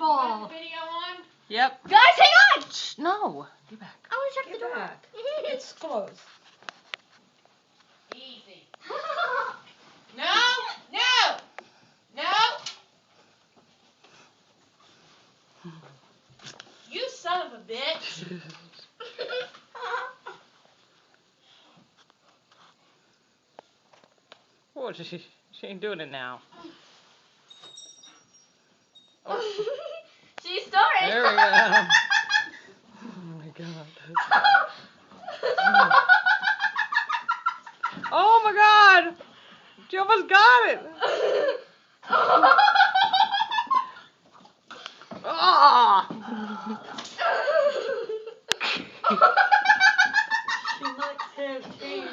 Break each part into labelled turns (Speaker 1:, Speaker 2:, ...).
Speaker 1: ball.
Speaker 2: Video on?
Speaker 3: Yep.
Speaker 1: Guys, hang on!
Speaker 3: Shh, no. Get back.
Speaker 1: I want to check
Speaker 2: Get
Speaker 1: the door.
Speaker 2: back. It's closed. Easy. No! No! No! You son of a bitch.
Speaker 3: Oh, she ain't doing it now. Oh,
Speaker 1: She started.
Speaker 3: there we go. Oh my god. Oh my god! She almost got it! Ah!
Speaker 1: She likes her chain.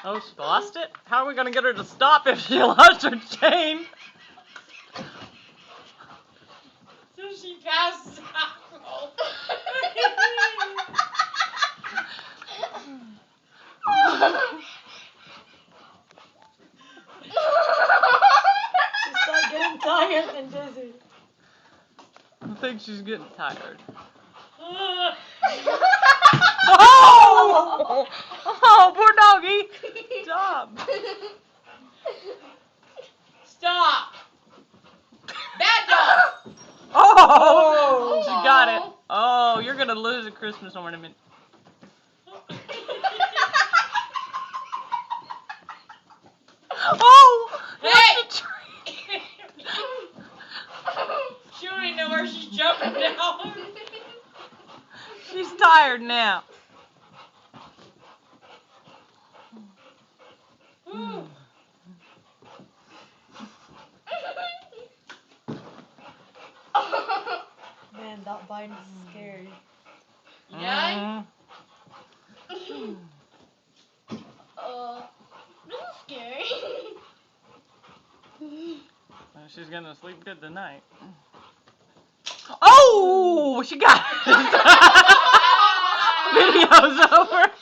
Speaker 3: Oh, she lost it? How are we gonna get her to stop if she lost her chain?
Speaker 2: So she passes out.
Speaker 1: She's like getting tired and dizzy.
Speaker 3: I think she's getting tired.
Speaker 1: Oh!
Speaker 3: Oh, poor doggy! Stop!
Speaker 2: Stop. Bad dog.
Speaker 3: Oh! She got it. Oh, you're gonna lose a Christmas ornament. Oh!
Speaker 2: Hey!
Speaker 3: That's a tree.
Speaker 2: She don't even know where she's jumping now.
Speaker 3: She's tired now.
Speaker 2: Ooh.
Speaker 1: Man, that bite is scary.
Speaker 2: You done?
Speaker 1: This is scary.
Speaker 3: Well, she's gonna sleep good tonight. Oh! She got it. Video's over.